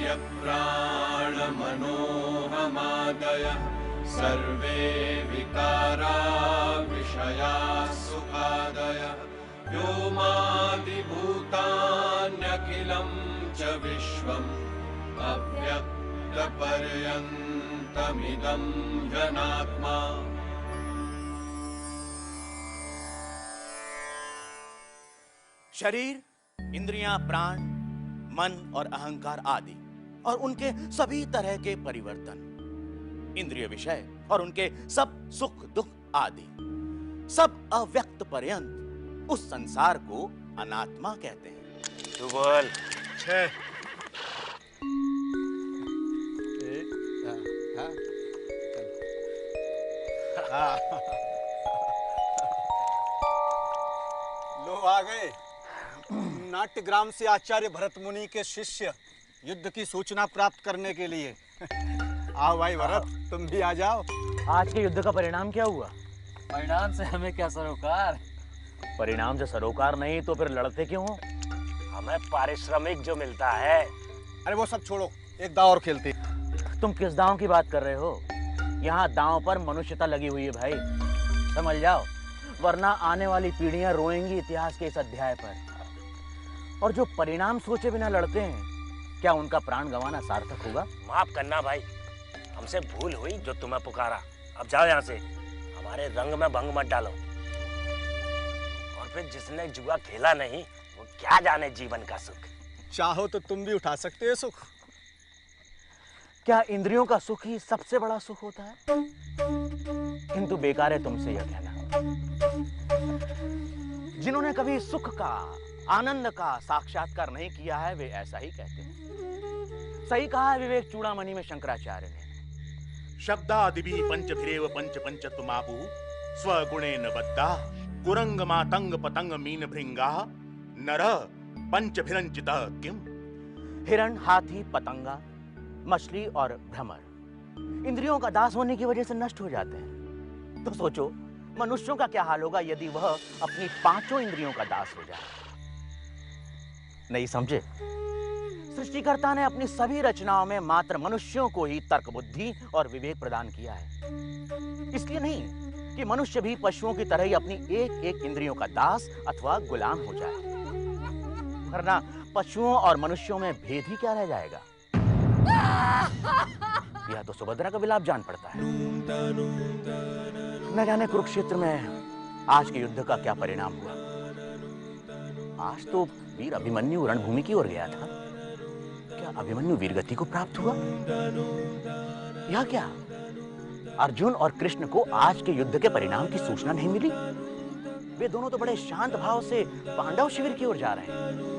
यत्प्राणमनोहमादयः सर्वे विकारा विषयाः सुखादयः व्योमादिभूतान्यखिलं च विश्वम् अव्यक्तपर्यन्तमिदं जनात्मा। शरीर, इंद्रियां, प्राण, मन और अहंकार आदि और उनके सभी तरह के परिवर्तन, इंद्रिय विषय और उनके सब सुख दुख आदि सब अव्यक्त पर्यंत उस संसार को अनात्मा कहते हैं। तू बोल। लो आ गए। नाट्यग्राम से आचार्य भरत मुनि के शिष्य युद्ध की सूचना प्राप्त करने के लिए। आओ भाई भरत, तुम भी आ जाओ। आज के युद्ध का परिणाम क्या हुआ? परिणाम से हमें क्या सरोकार? परिणाम से सरोकार नहीं तो फिर लड़ते क्यों हो? हमें पारिश्रमिक जो मिलता है। अरे वो सब छोड़ो, एक दांव और खेलते। तुम किस दांव की बात कर रहे हो? यहाँ दांव पर मनुष्यता लगी हुई है भाई, समझ जाओ, वरना आने वाली पीढ़ियां रोएंगी इतिहास के इस अध्याय पर। और जो परिणाम सोचे बिना लड़ते हैं, क्या उनका प्राण गंवाना सार्थक होगा? माफ करना भाई, हमसे भूल हुई जो तुम्हें पुकारा। अब जाओ यहाँ से, हमारे रंग में भंग मत डालो। और फिर जिसने जुआ खेला नहीं वो क्या जाने जीवन का सुख। चाहो तो तुम भी उठा सकते हो सुख। क्या इंद्रियों का सुख ही सबसे बड़ा सुख होता है? किंतु बेकार है तुमसे यह कहना। जिन्होंने कभी सुख का, आनंद का साक्षात्कार नहीं किया है, वे ऐसा ही कहते हैं। सही कहा है विवेक चूड़ामणि में शंकराचार्य ने। शब्दादिभिः पंचभिरेव पंच पंचत्वमापुः स्वगुणेन बद्धाः कुरंग मातंग पतंग मीन भृंगाः नरः पंचभिरंचितः किम। हिरण, हाथी, पतंगा, मछली और भ्रमर इंद्रियों का दास होने की वजह से नष्ट हो जाते हैं। तो सोचो मनुष्यों का क्या हाल होगा यदि वह अपनी पांचों इंद्रियों का दास हो जाए। नहीं समझे? सृष्टिकर्ता ने अपनी सभी रचनाओं में मात्र मनुष्यों को ही तर्क बुद्धि और विवेक प्रदान किया है। इसलिए नहीं कि मनुष्य भी पशुओं की तरह ही अपनी एक एक इंद्रियों का दास अथवा गुलाम हो जाए, वरना पशुओं और मनुष्यों में भेद ही क्या रह जाएगा। यह तो सुभद्रा का विलाप जान पड़ता है। न जाने कुरुक्षेत्र में आज के युद्ध का क्या परिणाम हुआ। आज तो वीर अभिमन्यु रणभूमि की ओर गया था। क्या अभिमन्यु वीरगति को प्राप्त हुआ? यह क्या, अर्जुन और कृष्ण को आज के युद्ध के परिणाम की सूचना नहीं मिली? वे दोनों तो बड़े शांत भाव से पांडव शिविर की ओर जा रहे हैं।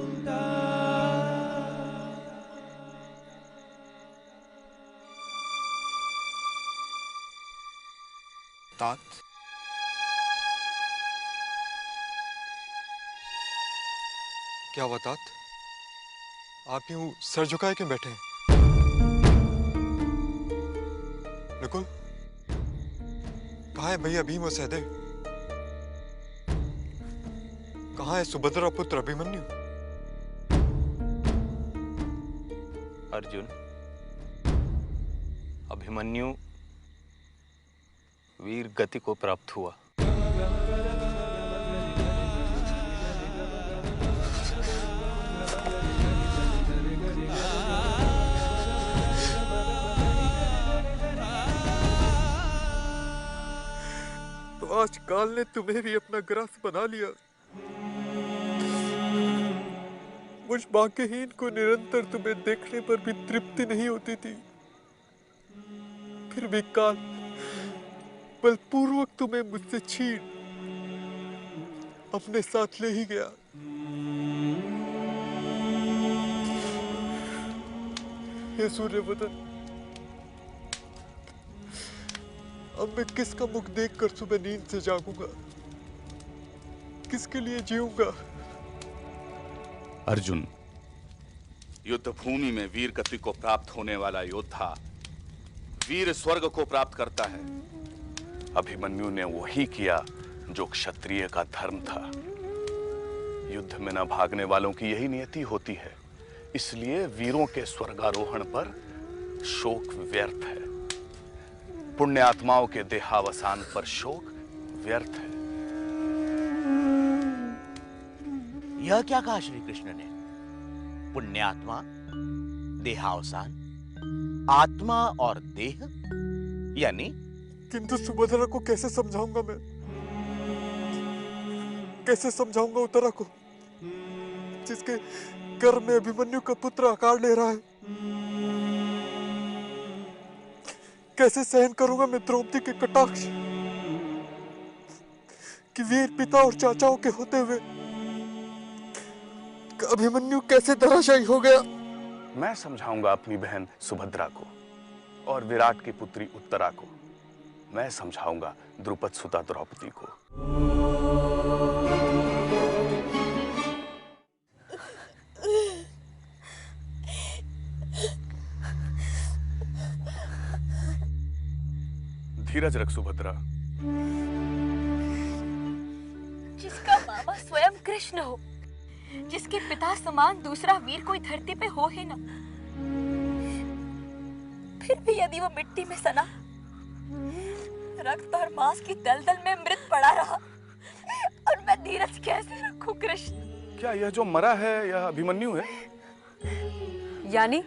तात, क्या हुआ तात? आप यूं सर झुकाए क्यों बैठे हैं? नकुल, कहाँ है भैया भीम और सहदेव? कहाँ है सुभद्रा पुत्र अभिमन्यु? अर्जुन, अभिमन्यु वीर गति को प्राप्त हुआ। तो आज काल ने तुम्हें भी अपना ग्रास बना लिया। मुझ भाग्यहीन को निरंतर तुम्हें देखने पर भी तृप्ति नहीं होती थी, फिर भी काल बलपूर्वक तुम्हें मुझसे छीन अपने साथ ले ही गया। हे सूर्यवदन, अब मैं किसका मुख देखकर सुबह नींद से जागूंगा? किसके लिए जीऊंगा? अर्जुन, युद्ध भूमि में वीर गति को प्राप्त होने वाला योद्धा वीर स्वर्ग को प्राप्त करता है। अभिमन्यु ने वही किया जो क्षत्रिय का धर्म था। युद्ध में न भागने वालों की यही नियति होती है इसलिए वीरों के स्वर्गारोहण पर शोक व्यर्थ है, पुण्य आत्माओं के देहावसान पर शोक व्यर्थ है। यह क्या कहा श्री कृष्ण ने? पुण्यात्मा, देहावसान, आत्मा और देह, यानी? किंतु सुभद्रा को कैसे समझाऊंगा मैं? कैसे समझाऊंगा उत्तरा को, जिसके गर्भ में अभिमन्यु का पुत्र आकार ले रहा है? कैसे सहन करूंगा मैं द्रौपदी के कटाक्ष कि वीर पिता और चाचाओं के होते हुए अभिमन्यु कैसे धराशायी हो गया? मैं समझाऊंगा अपनी बहन सुभद्रा को और विराट की पुत्री उत्तरा को। मैं समझाऊंगा द्रुपद सुता द्रौपदी को। धीरज रख सुभद्रा। जिसका बाबा स्वयं कृष्ण हो, जिसके पिता समान दूसरा वीर कोई धरती पे हो ही ना, फिर भी यदि वो मिट्टी में सना, रक्त और मांस की दलदल में मृत पड़ा रहा, और मैं धीरज कैसे रखूं कृष्ण? क्या यह जो मरा है यह अभिमन्यु है? यानी?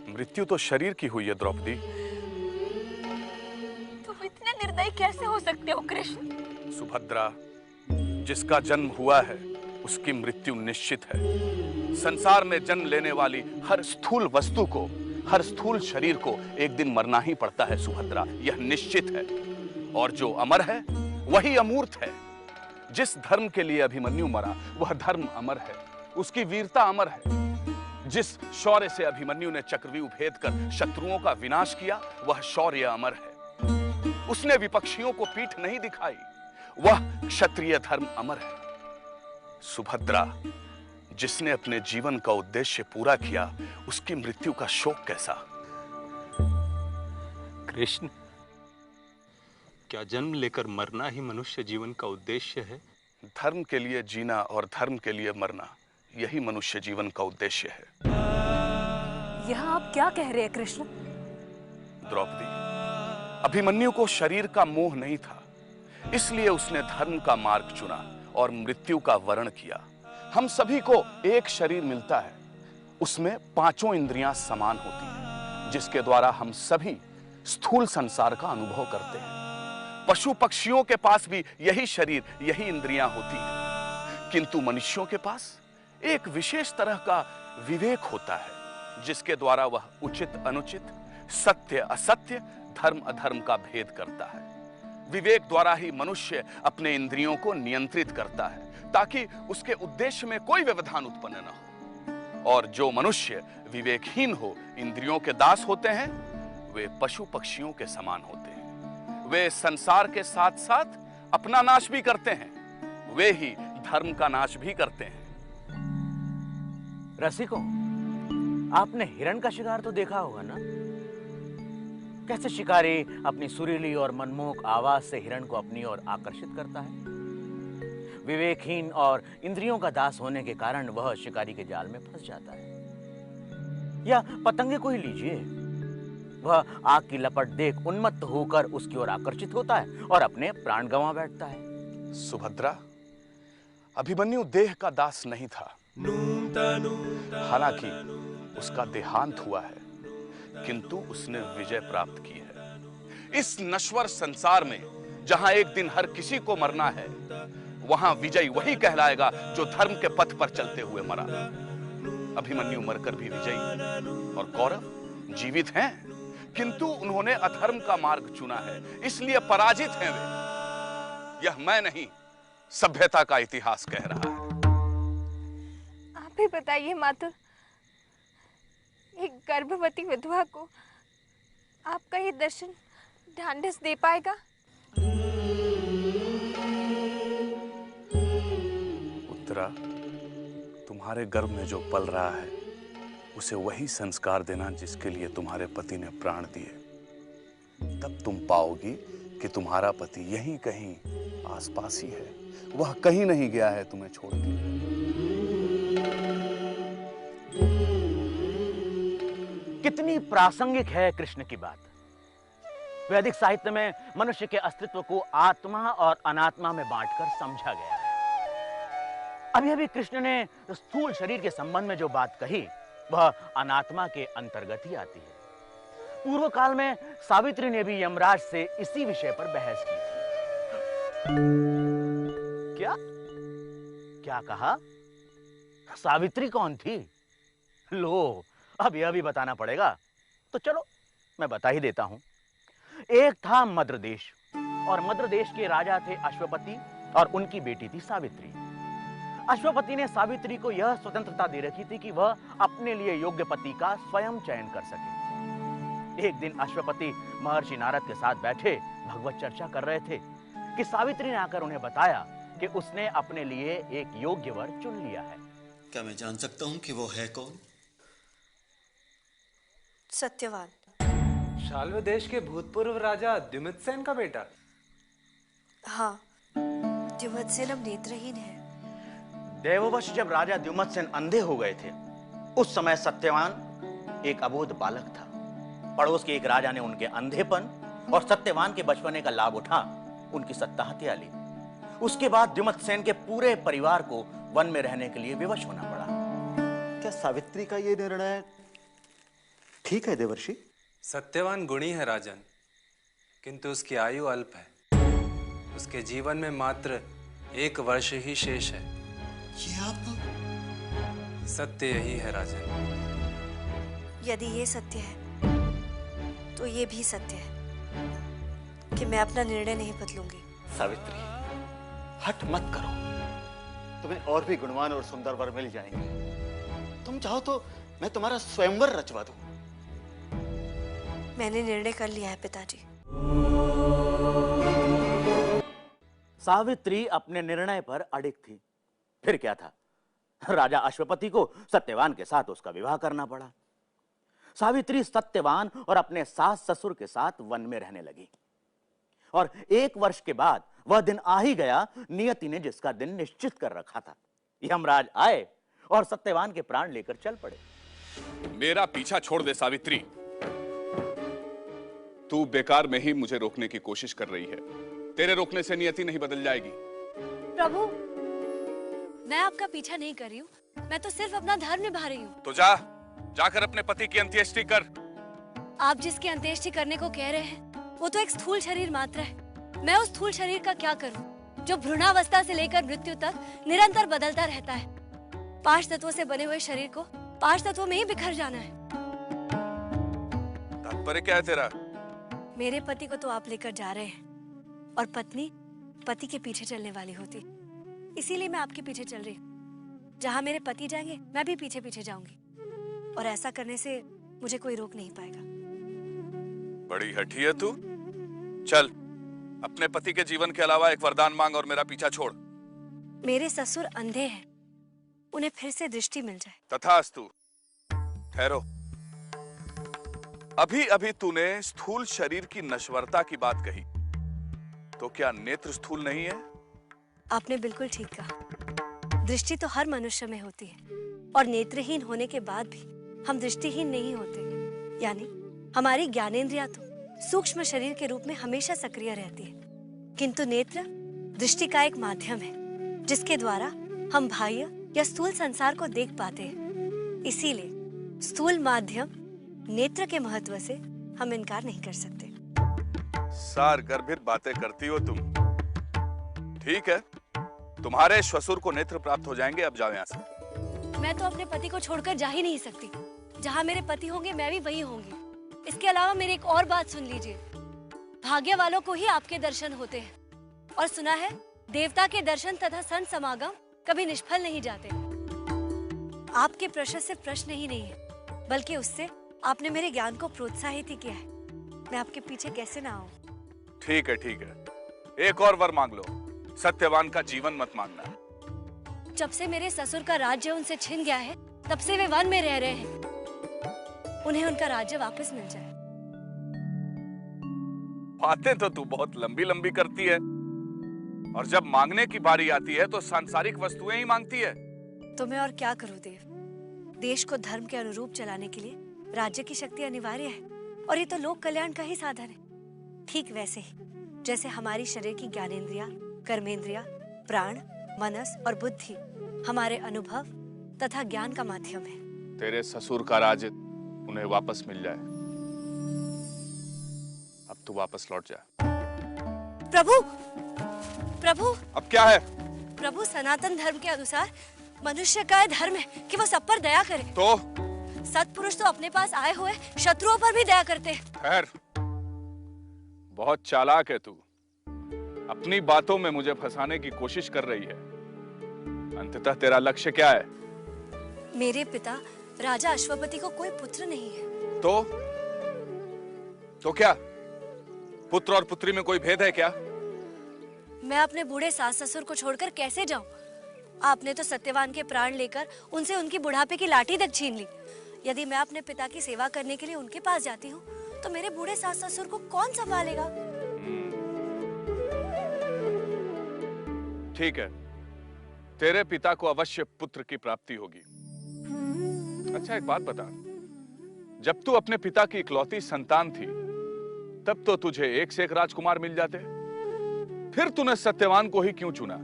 मृत्यु तो शरीर की हुई है द्रौपदी। तुम इतने निर्दयी कैसे हो सकते हो कृष्ण? सुभद्रा, जिसका जन्म हुआ है उसकी मृत्यु निश्चित है। संसार में जन्म लेने वाली हर स्थूल वस्तु को, हर स्थूल शरीर को एक दिन मरना ही पड़ता है सुभद्रा, यह निश्चित है। और जो अमर है वही अमूर्त है। जिस धर्म के लिए अभिमन्यु मरा वह धर्म अमर है, उसकी वीरता अमर है। जिस शौर्य से अभिमन्यु ने चक्रव्यूह भेद कर शत्रुओं का विनाश किया वह शौर्य अमर है। उसने विपक्षियों को पीठ नहीं दिखाई, वह क्षत्रिय धर्म अमर है। सुभद्रा, जिसने अपने जीवन का उद्देश्य पूरा किया उसकी मृत्यु का शोक कैसा? कृष्ण, क्या जन्म लेकर मरना ही मनुष्य जीवन का उद्देश्य है? धर्म के लिए जीना और धर्म के लिए मरना, यही मनुष्य जीवन का उद्देश्य है। यह आप क्या कह रहे हैं कृष्ण? द्रौपदी, अभिमन्यु को शरीर का मोह नहीं था, इसलिए उसने धर्म का मार्ग चुना और मृत्यु का वर्ण किया। हम सभी को एक शरीर मिलता है, उसमें पांचों इंद्रियां समान होती हैं, जिसके द्वारा हम सभी स्थूल संसार का अनुभव करते हैं। पशु पक्षियों के पास भी यही शरीर, यही इंद्रियां होती हैं, किंतु मनुष्यों के पास एक विशेष तरह का विवेक होता है, जिसके द्वारा वह उचित अनुचित, सत्य असत्य, धर्म अधर्म का भेद करता है। विवेक द्वारा ही मनुष्य अपने इंद्रियों को नियंत्रित करता है, ताकि उसके उद्देश्य में कोई व्यवधान उत्पन्न न हो। और जो मनुष्य विवेकहीन हो, इंद्रियों के दास होते हैं, वे पशु पक्षियों के समान होते हैं। वे संसार के साथ साथ अपना नाश भी करते हैं, वे ही धर्म का नाश भी करते हैं। रसिकों, आपने हिरण का शिकार तो देखा होगा ना? कैसे शिकारी अपनी सुरीली और मनमोहक आवाज से हिरण को अपनी ओर आकर्षित करता है। विवेकहीन और इंद्रियों का दास होने के कारण वह शिकारी के जाल में फंस जाता है। या पतंगे को ही लीजिए, वह आग की लपट देख उन्मत्त होकर उसकी ओर आकर्षित होता है और अपने प्राण गंवा बैठता है। सुभद्रा, अभिमन्यु देह का दास नहीं था, हालांकि उसका देहांत हुआ है, किंतु उसने विजय प्राप्त की है। इस नश्वर संसार में जहां एक दिन हर किसी को मरना है, वहां विजयी वही कहलाएगा जो धर्म के पथ पर चलते हुए मरा। अभिमन्यु मरकर भी विजयी और कौरव जीवित हैं, किंतु उन्होंने अधर्म का मार्ग चुना है, इसलिए पराजित हैं वे। यह मैं नहीं, सभ्यता का इतिहास कह रहा है। आप ही बताइए मातु, एक गर्भवती विधवा को आपका ये दर्शन ढांढस दे पाएगा? उत्तरा, तुम्हारे गर्भ में जो पल रहा है उसे वही संस्कार देना जिसके लिए तुम्हारे पति ने प्राण दिए। तब तुम पाओगी कि तुम्हारा पति यहीं कहीं आसपास ही है, वह कहीं नहीं गया है तुम्हें छोड़ के। कितनी प्रासंगिक है कृष्ण की बात। वैदिक साहित्य में मनुष्य के अस्तित्व को आत्मा और अनात्मा में बांटकर समझा गया है। अभी अभी कृष्ण ने स्थूल शरीर के संबंध में जो बात कही वह अनात्मा के अंतर्गत ही आती है। पूर्व काल में सावित्री ने भी यमराज से इसी विषय पर बहस की थी। क्या क्या कहा? सावित्री कौन थी? लो, अब यह भी बताना पड़ेगा, तो चलो मैं बता ही देता हूं। एक था मद्र देश, और मद्र देश के राजा थे अश्वपति और उनकी बेटी थी सावित्री। अश्वपति ने सावित्री को यह स्वतंत्रता दे रखी थी कि वह अपने लिए योग्य पति का स्वयं चयन कर सके। एक दिन अश्वपति महर्षि नारद के साथ बैठे भगवत चर्चा कर रहे थे कि सावित्री ने आकर उन्हें बताया कि उसने अपने लिए एक योग्य वर चुन लिया है। क्या मैं जान सकता हूं कि वो है कौन? सत्यवान। शाल्व देश के भूतपूर्व राजा द्युमत्सेन का बेटा? हाँ, द्युमत्सेन अब नेत्रहीन है। देववश जब राजा द्युमत्सेन अंधे हो गए थे, उस समय सत्यवान एक अबोध बालक था। पड़ोस के एक राजा ने उनके अंधेपन और सत्यवान के बचपने का लाभ उठा उनकी सत्ता हत्या ली। उसके बाद द्युमत्सेन के पूरे परिवार को वन में रहने के लिए विवश होना पड़ा। क्या सावित्री का ये निर्णय ठीक है देवर्षि? सत्यवान गुणी है राजन, किंतु उसकी आयु अल्प है। उसके जीवन में मात्र 1 वर्ष ही शेष है। ये आप... सत्य यही है राजन। यदि ये सत्य है तो ये भी सत्य है कि मैं अपना निर्णय नहीं बदलूंगी। सावित्री, हट मत करो। तुम्हें और भी गुणवान और सुंदर वर मिल जाएंगे। तुम चाहो तो मैं तुम्हारा स्वयंवर रचवा दूं। मैंने निर्णय कर लिया है पिताजी। सावित्री अपने निर्णय पर अडिग थी। फिर क्या था, राजा अश्वपति को सत्यवान के साथ उसका विवाह करना पड़ा। सावित्री सत्यवान और अपने सास ससुर के साथ वन में रहने लगी, और 1 वर्ष के बाद वह दिन आ ही गया नियति ने जिसका दिन निश्चित कर रखा था। यमराज आए और सत्यवान के प्राण लेकर चल पड़े। मेरा पीछा छोड़ दे सावित्री। तू बेकार में ही मुझे रोकने की कोशिश कर रही है। तेरे रोकने से नियति नहीं बदल जाएगी। प्रभु, मैं आपका पीछा नहीं कर रही हूँ, मैं तो सिर्फ अपना धर्म निभा रही हूँ। तो जाकर अपने पति की अंत्येष्टि कर। आप जिसकी अंत्येष्टि करने को कह रहे हैं वो तो एक स्थूल शरीर मात्र है। मैं उस स्थूल शरीर का क्या करूँ जो भ्रूणावस्था से लेकर मृत्यु तक निरंतर बदलता रहता है। 5 तत्वों से बने हुए शरीर को 5 तत्वों में ही बिखर जाना है। तात्पर्य क्या है तेरा? मेरे पति को तो आप लेकर जा रहे हैं, और पत्नी पति के पीछे चलने वाली होती, इसीलिए मैं आपके पीछे चल रही हूँ। जहाँ मेरे पति जाएंगे मैं भी पीछे पीछे जाऊंगी, और ऐसा करने से मुझे कोई रोक नहीं पाएगा। बड़ी हठी है तू। चल, अपने पति के जीवन के अलावा एक वरदान मांग और मेरा पीछा छोड़। मेरे ससुर अंधे हैं, उन्हें फिर से दृष्टि मिल जाए। तथास्तु। ठहरो, अभी अभी तूने स्थूल शरीर की नश्वरता की बात कही, तो क्या नेत्र स्थूल नहीं है? आपने बिल्कुल ठीक कहा। दृष्टि तो हर मनुष्य में होती है, और नेत्रहीन होने के बाद भी हम दृष्टिहीन नहीं होते। यानी हमारी ज्ञानेंद्रियां तो सूक्ष्म शरीर के रूप में हमेशा सक्रिय रहती है, किंतु नेत्र दृष्टि का एक माध्यम है जिसके द्वारा हम बाह्य या स्थूल संसार को देख पाते हैं। इसीलिए स्थूल माध्यम नेत्र के महत्व से हम इनकार नहीं कर सकते। सार गर्भित बातें करती हो तुम। ठीक है, तुम्हारे ससुर को नेत्र प्राप्त हो जाएंगे। अब जाओ यहाँ से। मैं तो अपने पति को छोड़कर जा ही नहीं सकती। जहाँ मेरे पति होंगे मैं भी वही होंगी। इसके अलावा मेरी एक और बात सुन लीजिए। भाग्य वालों को ही आपके दर्शन होते हैं, और सुना है देवता के दर्शन तथा संत समागम कभी निष्फल नहीं जाते। आपके प्रश्न से प्रश्न ही नहीं है, बल्कि उससे आपने मेरे ज्ञान को प्रोत्साहित ही किया है। मैं आपके पीछे कैसे ना आऊं? ठीक है, ठीक है। एक और वर मांग लो। सत्यवान का जीवन मत मांगना। जब से मेरे ससुर का राज्य उनसे छिन गया है, तब से वे वन में रह रहे हैं। उन्हें उनका राज्य वापस मिल जाए। बातें तो तू बहुत लंबी लंबी करती है, और जब मांगने की बारी आती है तो सांसारिक वस्तुएं ही मांगती है। तो मैं और क्या करूं देव? देश को धर्म के अनुरूप चलाने के लिए राज्य की शक्ति अनिवार्य है और ये तो लोक कल्याण का ही साधन है। ठीक वैसे ही जैसे हमारी शरीर की ज्ञानेंद्रिया, कर्मेंद्रिया, प्राण, मनस और बुद्धि हमारे अनुभव तथा ज्ञान का माध्यम है। तेरे ससुर का राज उन्हें वापस मिल जाए। अब तू वापस लौट जा। प्रभु, प्रभु, अब क्या है? प्रभु, सनातन धर्म के अनुसार मनुष्य का धर्म है कि वो सब पर दया करे। तो सत्पुरुष तो अपने पास आए हुए शत्रुओं पर भी दया करते हैं। खैर, बहुत चालाक है तू। अपनी बातों में मुझे फंसाने की कोशिश कर रही है। अंततः तेरा लक्ष्य क्या है? मेरे पिता राजा अश्वपति को कोई पुत्र नहीं है। तो क्या पुत्र और पुत्री में कोई भेद है क्या? मैं अपने बूढ़े सास ससुर को छोड़कर कैसे जाऊं? आपने तो सत्यवान के प्राण लेकर उनसे उनकी बुढ़ापे की लाठी तक छीन ली। यदि मैं अपने पिता की सेवा करने के लिए उनके पास जाती हूँ तो मेरे बूढ़े सास ससुर को कौन संभालेगा? ठीक है, तेरे पिता को अवश्य पुत्र की प्राप्ति होगी। अच्छा, एक बात बता, जब तू अपने पिता की इकलौती संतान थी तब तो तुझे एक से एक राजकुमार मिल जाते, फिर तूने सत्यवान को ही क्यों चुना,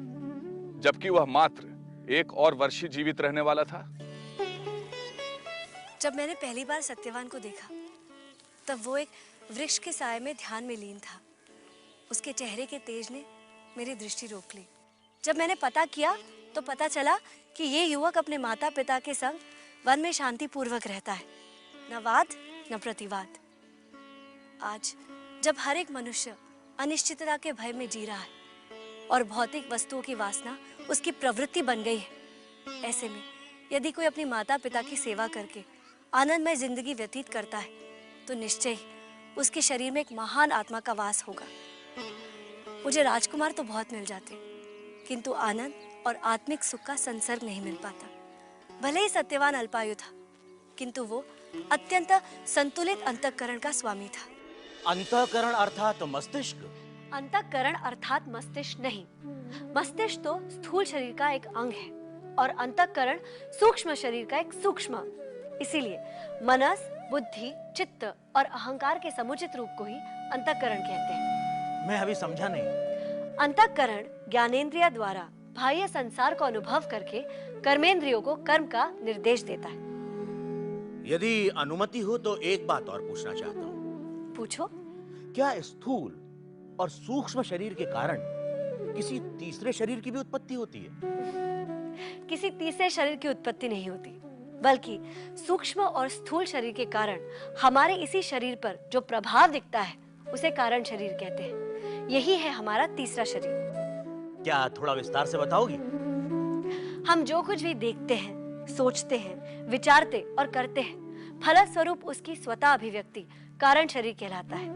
जबकि वह मात्र 1 और वर्ष ही जीवित रहने वाला था? जब मैंने पहली बार सत्यवान को देखा तब वो एक वृक्ष के साए में ध्यान में लीन था। उसके चेहरे के तेज ने मेरी दृष्टि रोक ली। जब मैंने पता किया तो पता चला कि ये युवक अपने माता पिता के संग वन में शांति पूर्वक रहता है, न वाद न प्रतिवाद। आज जब हर एक मनुष्य अनिश्चितता के भय में जी रहा है और भौतिक वस्तुओं की वासना उसकी प्रवृत्ति बन गई है, ऐसे में यदि कोई अपनी माता पिता की सेवा करके आनंदमय जिंदगी व्यतीत करता है तो निश्चय ही उसके शरीर में एक महान आत्मा का वास होगा। मुझे राजकुमार तो बहुत मिल जाते, किंतु आनंद और आत्मिक सुख का संसर्ग नहीं मिल पाता। भले ही सत्यवान अल्पायु था, किंतु वो अत्यंत संतुलित अंतःकरण का स्वामी था। अंतःकरण अर्थात मस्तिष्क? अंतःकरण अर्थात मस्तिष्क नहीं। मस्तिष्क तो स्थूल शरीर का एक अंग है और अंतःकरण सूक्ष्म शरीर का एक सूक्ष्म। इसीलिए मनस, बुद्धि, चित्त और अहंकार के समुचित रूप को ही अंतःकरण कहते हैं। मैं अभी समझा नहीं। अंतःकरण ज्ञानेंद्रिय द्वारा बाह्य संसार को अनुभव करके कर्मेंद्रियों को कर्म का निर्देश देता है। यदि अनुमति हो तो एक बात और पूछना चाहता हूँ। पूछो। क्या स्थूल और सूक्ष्म शरीर के कारण किसी तीसरे शरीर की भी उत्पत्ति होती है? किसी तीसरे शरीर की उत्पत्ति नहीं होती, बल्कि सूक्ष्म और स्थूल शरीर के कारण हमारे इसी शरीर पर जो प्रभाव दिखता है उसे कारण शरीर कहते हैं। यही है हमारा तीसरा शरीर। क्या थोड़ा विस्तार से बताओगी? हम जो कुछ भी देखते हैं, सोचते हैं, विचारते और करते हैं, फलस्वरूप उसकी स्वतः अभिव्यक्ति कारण शरीर कहलाता है।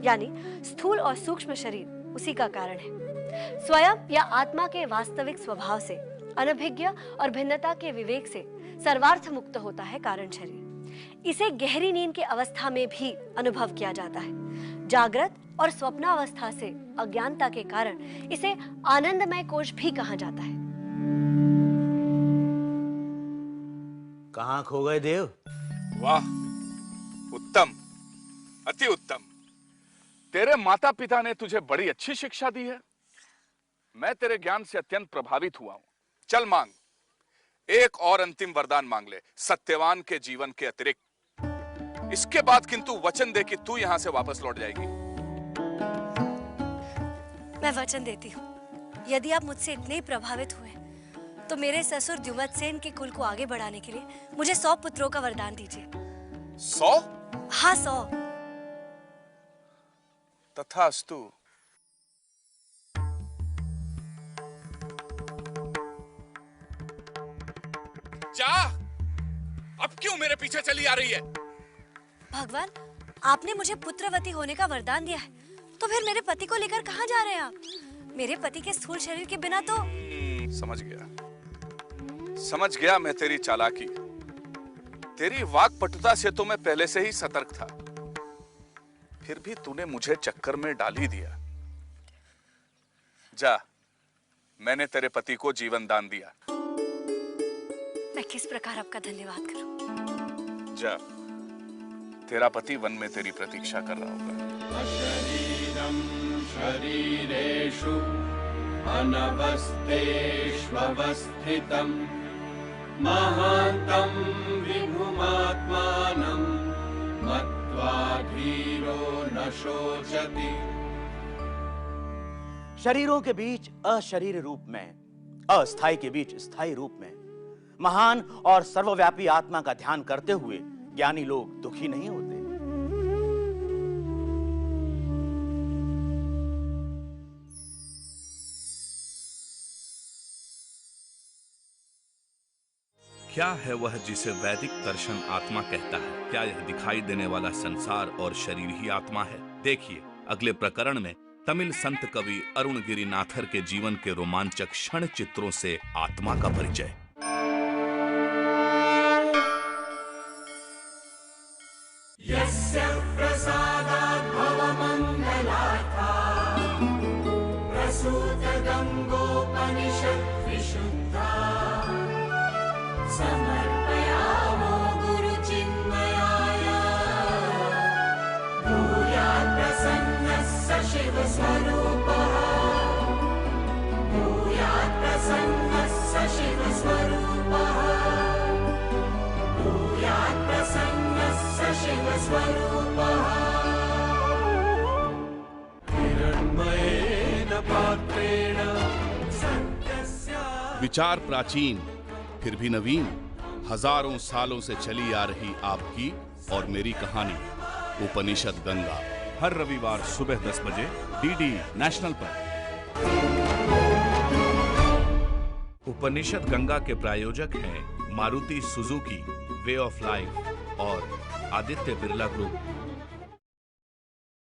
यानी स्थूल और सूक्ष्म शरीर उसी का कारण है। स्वयं या आत्मा के वास्तविक स्वभाव से, अनभिज्ञ और भिन्नता के विवेक से सर्वार्थ मुक्त होता है कारण शरीर। इसे गहरी नींद की अवस्था में भी अनुभव किया जाता है। जागृत और स्वप्नावस्था से अज्ञानता के कारण इसे आनंदमय कोश भी कहा जाता है। कहाँ खो गए देव? वाह, उत्तम, अति उत्तम। तेरे माता पिता ने तुझे बड़ी अच्छी शिक्षा दी है। मैं तेरे ज्ञान से अत्यंत प्रभावित हुआ हूं। चल मांग, एक और अंतिम वरदान मांग ले, सत्यवान के जीवन के अतिरिक्त। इसके बाद किंतु वचन दे कि तू यहां से वापस लौट जाएगी। मैं वचन देती हूँ, यदि आप मुझसे इतने ही प्रभावित हुए तो मेरे ससुर द्युमत्सेन के कुल को आगे बढ़ाने के लिए मुझे 100 पुत्रों का वरदान दीजिए। 100? हाँ, 100। तथास्तु। जा, अब क्यों मेरे पीछे चली आ रही है? भगवान, आपने मुझे पुत्रवती होने का वरदान दिया है, तो फिर मेरे पति को लेकर कहाँ जा रहे हैं आप? मेरे पति के स्थूल शरीर के बिना तो। समझ गया मैं तेरी चालाकी। तेरी वाक्पटुता से तो मैं पहले से ही सतर्क था, फिर भी तूने मुझे चक्कर में डाल ही दिया। जा, मैंने तेरे पति को जीवन दान दिया। मैं किस प्रकार आपका धन्यवाद करूं? जा, तेरा पति वन में तेरी प्रतीक्षा कर रहा होगा। अशरीरं शरीरेषु अनवस्थेष्वस्थितं महान्तं विभुमात्मानं मत्वा धीरो न शोचति। शरीरों के बीच अशरीर रूप में, अस्थाई के बीच स्थायी रूप में महान और सर्वव्यापी आत्मा का ध्यान करते हुए ज्ञानी लोग दुखी नहीं होते। क्या है वह जिसे वैदिक दर्शन आत्मा कहता है? क्या यह दिखाई देने वाला संसार और शरीर ही आत्मा है? देखिए अगले प्रकरण में तमिल संत कवि अरुण गिरिनाथर के जीवन के रोमांचक क्षण चित्रों से आत्मा का परिचय। यस्य प्रसादात् भवमङ्गलार्था प्रसूतगङ्गोपनिषत् विशुद्धा समर्पयामो गुरुचिन्मयाय भूयात् प्रसन्नः स शिवस्वरूपः भूयात् प्रसन्नः स शिवस्वरूपः भूयात् प्रसन्नः स शिवस्वरूपः हिरण्मयेन पात्रेण सत्यस्य। विचार प्राचीन फिर भी नवीन, हजारों सालों से चली आ रही आपकी और मेरी कहानी उपनिषद गंगा, हर रविवार सुबह 10 बजे डीडी नेशनल पर। उपनिषद गंगा के प्रायोजक हैं Maruti Suzuki, way of life और आदित्य बिरला ग्रुप।